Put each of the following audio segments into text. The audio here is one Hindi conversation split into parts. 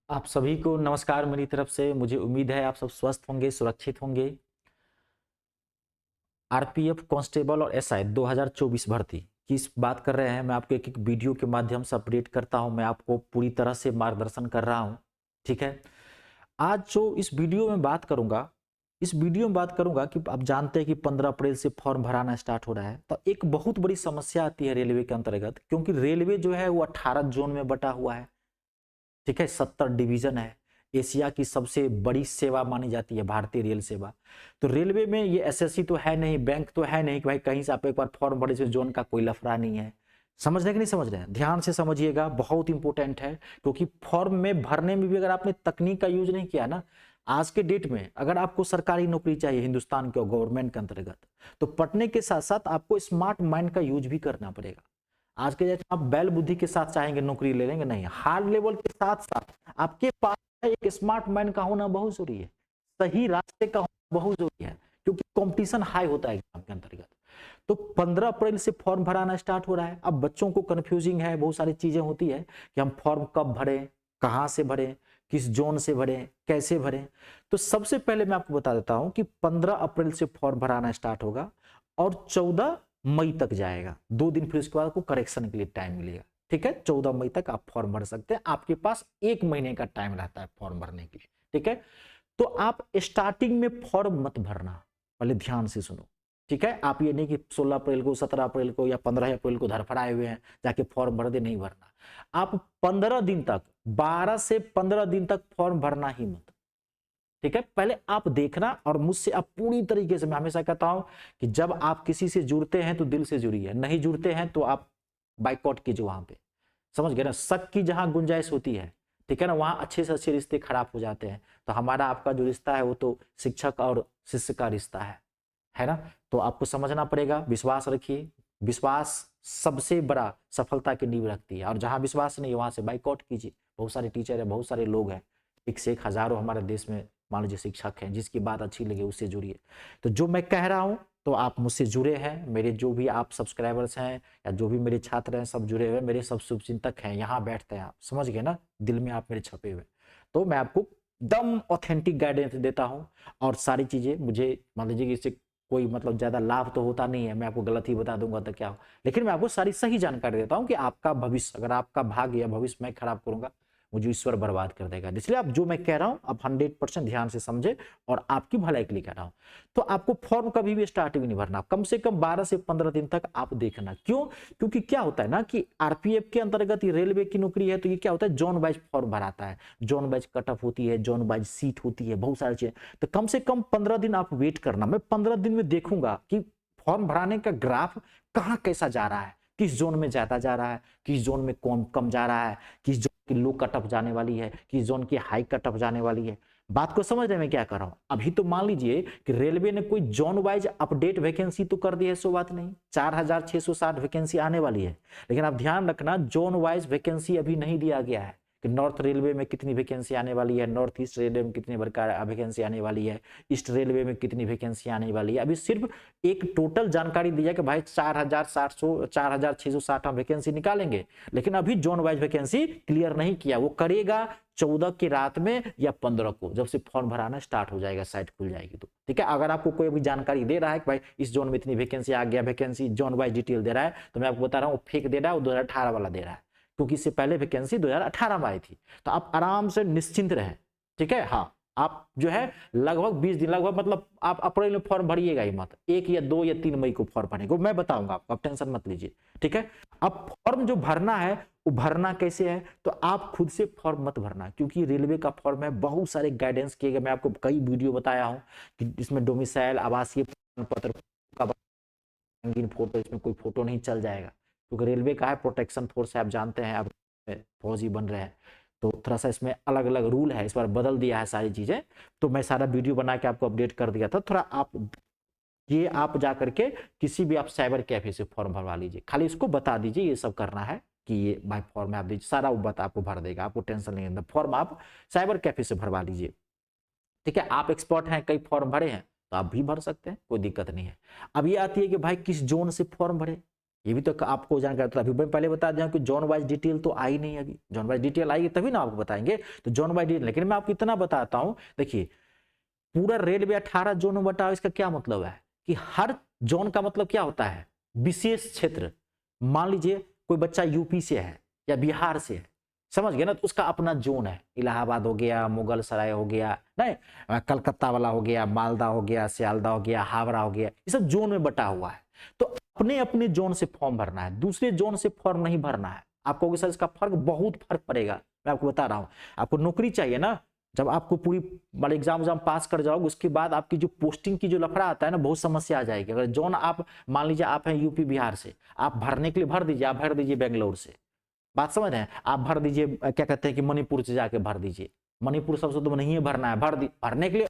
आप सभी को नमस्कार मेरी तरफ से। मुझे उम्मीद है आप सब स्वस्थ होंगे, सुरक्षित होंगे। आरपीएफ कांस्टेबल और एसआई 2024 भर्ती की इस बात कर रहे हैं। मैं आपको एक एक वीडियो के माध्यम से अपडेट करता हूं। मैं आपको पूरी तरह से मार्गदर्शन कर रहा हूं। ठीक है। आज जो इस वीडियो में बात करूंगा, इस वीडियो में बात करूंगा कि आप जानते हैं कि 15 अप्रैल से फॉर्म भराना स्टार्ट हो रहा है। तो एक बहुत बड़ी समस्या आती है रेलवे के अंतर्गत, क्योंकि रेलवे जो है वो 18 जोन में बटा हुआ है। ठीक है, 70 डिवीजन है। एशिया की सबसे बड़ी सेवा मानी जाती है भारतीय रेल सेवा। तो रेलवे में ये एसएससी तो है नहीं, बैंक तो है नहीं कि भाई कहीं से आप एक बार फॉर्म भरे, से जोन का कोई लफड़ा नहीं है। समझ रहे कि नहीं समझ रहे हैं? ध्यान से समझिएगा, बहुत इंपॉर्टेंट है। क्योंकि फॉर्म में भरने में भी अगर आपने तकनीक का यूज नहीं किया ना, आज के डेट में अगर आपको सरकारी नौकरी चाहिए हिंदुस्तान के गवर्नमेंट के अंतर्गत, तो पढ़ने के साथ साथ आपको स्मार्ट माइंड का यूज भी करना पड़ेगा। आज के डेट में आप बैल बुद्धि के साथ चाहेंगे नौकरी ले लेंगे, नहीं। हार्ड लेवल के साथ साथ आपके पास एक स्मार्ट माइंड का होना बहुत जरूरी है। सही रास्ते का होना बहुत जरूरी है, क्योंकि कंपटीशन हाई होता है एग्जाम के अंतर्गत। तो 15 अप्रैल से फॉर्म भराना स्टार्ट हो रहा है। अब बच्चों को कंफ्यूजिंग है, बहुत सारी चीजें होती है कि हम फॉर्म कब भरें, कहां से भरें, किस जोन से भरें, कैसे भरें। तो सबसे पहले मैं आपको बता देता हूं कि 15 अप्रैल से फॉर्म भराना स्टार्ट होगा और 14 मई तक जाएगा। 2 दिन फिर उसके बाद आपको करेक्शन के लिए टाइम मिलेगा। ठीक है, 14 मई तक आप फॉर्म भर सकते हैं। आपके पास 1 महीने का टाइम रहता है फॉर्म भरने के लिए। ठीक है, तो आप स्टार्टिंग में फॉर्म मत भरना, पहले ध्यान से सुनो। ठीक है, आप ये नहीं कि 16 अप्रैल को, 17 अप्रैल को या 15 अप्रैल को धरफड़ाए हुए हैं जाके फॉर्म भर दे, नहीं भरना। आप 15 दिन तक, 12 से 15 दिन तक फॉर्म भरना ही मत। ठीक है, पहले आप देखना, और मुझसे आप पूरी तरीके से, मैं हमेशा कहता हूं कि जब आप किसी से जुड़ते हैं तो दिल से जुड़िए, नहीं जुड़ते हैं तो आप बाइकआउट कीजिए वहां पे। समझ गए ना? शक की जहां गुंजाइश होती है, ठीक है ना, वहां अच्छे से अच्छे रिश्ते खराब हो जाते हैं। तो हमारा आपका जो रिश्ता है वो तो शिक्षक और शिष्य का रिश्ता है ना? तो आपको समझना पड़ेगा, विश्वास रखिए। विश्वास सबसे बड़ा सफलता की नींव रखती है, और जहां विश्वास नहीं है वहां से बाइकआउट कीजिए। बहुत सारे टीचर है, बहुत सारे लोग हैं, एक से एक हजारों हमारे देश में मान लीजिए शिक्षक हैं। जिसकी बात अच्छी लगे उससे जुड़िए। तो जो मैं कह रहा हूं, तो आप मुझसे जुड़े हैं, मेरे जो भी आप सब्सक्राइबर्स हैं या जो भी मेरे छात्र हैं, सब जुड़े हुए, मेरे सब शुभचिंतक हैं, यहाँ बैठते हैं। आप समझ गए ना, दिल में आप मेरे छपे हुए। तो मैं आपको दम ऑथेंटिक गाइडेंस देता हूँ। और सारी चीजें मुझे मान लीजिए कि इससे कोई मतलब ज्यादा लाभ तो होता नहीं है, मैं आपको गलत ही बता दूंगा तो क्या हो। लेकिन मैं आपको सारी सही जानकारी देता हूँ कि आपका भविष्य, अगर आपका भाग्य या भविष्य मैं खराब करूंगा, मुझे ईश्वर बर्बाद कर देगा। इसलिए आप जो मैं कह रहा हूं आप 100% ध्यान से समझे, और आपकी भलाई के लिए कह रहा हूं। तो आपको फॉर्म कभी भी स्टार्ट भी नहीं भरना, कम से कम 12 से 15 दिन तक आप देखना। क्यों? क्योंकि क्या होता है ना कि आरपीएफ के अंतर्गत ये रेलवे की नौकरी है, तो ये क्या होता है, जोन वाइज फॉर्म भराता है। जोन वाइज कट ऑफ होती है, जोन वाइज सीट होती है, बहुत सारी चीजें। तो कम से कम 15 दिन आप वेट करना। मैं 15 दिन में देखूंगा कि फॉर्म भराने का ग्राफ कहाँ कैसा जा रहा है, किस जोन में ज्यादा जा रहा है, किस जोन में कम कम जा रहा है, किस जोन की लो कट ऑफ जाने वाली है, किस जोन की हाई कट ऑफ जाने वाली है। बात को समझ रहे मैं क्या कर रहा हूं? अभी तो मान लीजिए कि रेलवे ने कोई जोन वाइज अपडेट वैकेंसी तो कर दी है, सो बात नहीं, 4660 वैकेंसी आने वाली है। लेकिन आप ध्यान रखना, जोन वाइज वैकेंसी अभी नहीं दिया गया है कि नॉर्थ रेलवे में कितनी वैकेंसी आने वाली है, नॉर्थ ईस्ट रेलवे में कितनी वैकेंसी आने वाली है, ईस्ट रेलवे में कितनी वैकेंसी आने वाली है। अभी सिर्फ एक टोटल जानकारी दी है कि भाई 4660 हम वैकेंसी निकालेंगे। लेकिन अभी जोन वाइज वैकेंसी क्लियर नहीं किया, वो करेगा 14 की रात में या 15 को, जब से फॉर्म भराना स्टार्ट हो जाएगा, साइट खुल जाएगी तो। ठीक है, अगर आपको कोई भी जानकारी दे रहा है कि भाई इस जोन में इतनी वैकेंसी आ गया, वैकेंसी जोन वाइज डिटेल दे रहा है, तो मैं आपको बता रहा हूँ फेक दे रहा है, वो 2018 वाला दे रहा है। क्योंकि इससे पहले वैकेंसी 2018 में आई थी। तो आप आराम से निश्चिंत रहें। ठीक है, हाँ, आप जो है लगभग 20 दिन, लगभग मतलब आप अप्रैल में फॉर्म भरिएगा ही मत, 1 या 2 या 3 मई को फॉर्म भरेंगे, मैं बताऊंगा आपको, आप टेंशन मत लीजिए। ठीक है, अब फॉर्म जो भरना है वो भरना कैसे है, तो आप खुद से फॉर्म मत भरना, क्योंकि रेलवे का फॉर्म है, बहुत सारे गाइडेंस किए गए। मैं आपको कई वीडियो बताया हूं कि इसमें डोमिसाइल, आवासीय प्रमाण पत्र का रंगीन फोटो, इसमें कोई फोटो नहीं चल जाएगा, क्योंकि रेलवे का है, प्रोटेक्शन फोर्स है, आप जानते हैं, आप फौजी बन रहे हैं। तो थोड़ा सा इसमें अलग अलग रूल है, इस बार बदल दिया है सारी चीजें। तो मैं सारा वीडियो बना के आपको अपडेट कर दिया था। थोड़ा आप ये आप जा करके किसी भी आप साइबर कैफे से फॉर्म भरवा लीजिए, खाली इसको बता दीजिए ये सब करना है कि ये बाय फॉर्म आप दीजिए, सारा वो बता आपको भर देगा, आपको टेंशन नहीं है। फॉर्म आप साइबर कैफे से भरवा लीजिए। ठीक है, आप एक्सपर्ट हैं, कई फॉर्म भरे हैं, तो आप भी भर सकते हैं, कोई दिक्कत नहीं है। अब ये आती है कि भाई किस जोन से फॉर्म भरे, ये भी तो आपको जानकारी था। अभी मैं पहले बता दिया कि जोन वाइज डिटेल तो आई नहीं, अभी जोन वाइज डिटेल आएगी तभी ना आपको बताएंगे, तो जोन वाइज डिटेल। लेकिन मैं आपको इतना बताता हूं, देखिए पूरा रेलवे 18 जोन में बटा, इसका क्या मतलब है कि हर जोन का मतलब क्या होता है, विशेष क्षेत्र। मान लीजिए कोई बच्चा यूपी से है या बिहार से है, समझ गए ना, तो उसका अपना जोन है। इलाहाबाद हो गया, मुगल सराय हो गया, नहीं कलकत्ता वाला हो गया, मालदा हो गया, सियालदा हो गया, हावड़ा हो गया, ये सब जोन में बटा हुआ है। तो अपने अपने जोन से फॉर्म भरना है, दूसरे जोन से फॉर्म नहीं भरना है। आपको सर इसका फर्क, बहुत फर्क पड़ेगा, मैं आपको बता रहा हूं। आपको नौकरी चाहिए ना, जब आपको पूरी वाले एग्जाम पास कर जाओगे, उसके बाद आपकी जो पोस्टिंग की जो लफड़ा आता है ना, बहुत समस्या आ जाएगी। अगर जोन आप मान लीजिए आप हैं यूपी बिहार से, आप भरने के लिए भर दीजिए, आप भर दीजिए बेंगलोर से, बात समझ रहे हैं, आप भर दीजिए क्या कहते हैं कि मणिपुर से जाके भर दीजिए, मणिपुर सबसे तो नहीं है भरना है, भरने के लिए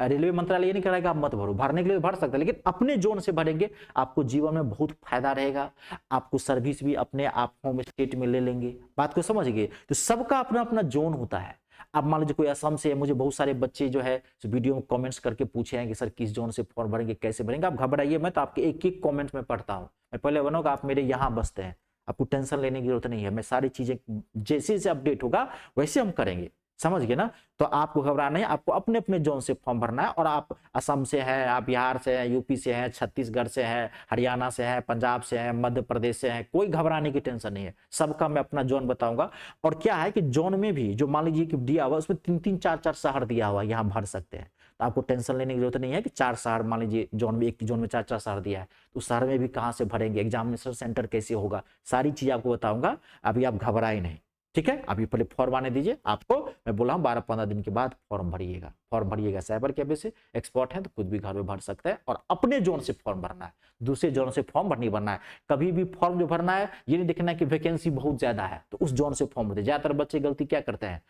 रेलवे मंत्रालय ये नहीं करेगा आप मत भरो, भरने के लिए भर सकते हैं, लेकिन अपने जोन से भरेंगे, आपको जीवन में बहुत फायदा रहेगा। आपको सर्विस भी अपने आप होम स्टेट में ले लेंगे, बात को समझ गए। तो सबका अपना अपना जोन होता है। अब मान लीजिए कोई असम से है, मुझे बहुत सारे बच्चे जो है वीडियो में कमेंट्स करके पूछे हैं कि सर किस जोन से फॉर्म भरेंगे, कैसे भरेंगे। आप घबराइए मत, आपके एक एक कमेंट में पढ़ता हूं। मैं पहले बनूंगा, आप मेरे यहाँ बसते हैं, आपको टेंशन लेने की जरूरत नहीं है। मैं सारी चीजें जैसे जैसे अपडेट होगा वैसे हम करेंगे, समझ गए ना। तो आपको घबराना नहीं, आपको अपने अपने जोन से फॉर्म भरना है। और आप असम से हैं, आप बिहार से हैं, यूपी से हैं, छत्तीसगढ़ से हैं, हरियाणा से हैं, पंजाब से हैं, मध्य प्रदेश से हैं, कोई घबराने की टेंशन नहीं है। सबका मैं अपना जोन बताऊंगा। और क्या है कि जोन में भी जो मान लीजिए कि दिया हुआ, उसमें 3-3 4-4 शहर दिया हुआ है, यहाँ भर सकते हैं। तो आपको टेंशन लेने की जरूरत नहीं है कि 4 शहर, मान लीजिए जोन में, एक जोन में 4-4 शहर दिया है, तो शहर में भी कहाँ से भरेंगे, एग्जामिनेशन सेंटर कैसे होगा, सारी चीज आपको बताऊंगा। अभी आप घबराए नहीं, ठीक है। अभी पहले फॉर्म आने दीजिए, आपको मैं बोला हूं 12-15 दिन के बाद फॉर्म भरिएगा। फॉर्म भरिएगा, साइबर कैफे से एक्सपर्ट है तो खुद भी घर में भर सकते हैं। और अपने जोन से फॉर्म भरना है, दूसरे जोन से फॉर्म नहीं भरना है। कभी भी फॉर्म जो भरना है, ये नहीं देखना है कि वैकेंसी बहुत ज्यादा है तो उस जोन से फॉर्म भरते। ज्यादातर बच्चे गलती क्या करते हैं,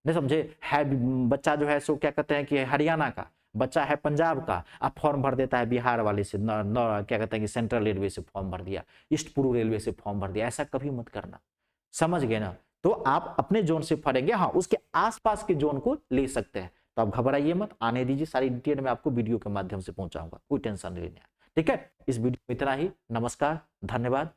नहीं समझे, है बच्चा जो है सो क्या कहते हैं कि हरियाणा का बच्चा है, पंजाब का, अब फॉर्म भर देता है बिहार वाले से, क्या कहते हैं कि सेंट्रल रेलवे से फॉर्म भर दिया, ईस्ट पूर्व रेलवे से फॉर्म भर दिया। ऐसा कभी मत करना, समझ गए ना। तो आप अपने जोन से भरेंगे, हाँ उसके आसपास के जोन को ले सकते हैं। तो आप घबराइए मत, आने दीजिए, सारी डिटेल में आपको वीडियो के माध्यम से पहुंचाऊंगा, कोई टेंशन नहीं लेना है, ठीक है। इस वीडियो में इतना ही, नमस्कार, धन्यवाद।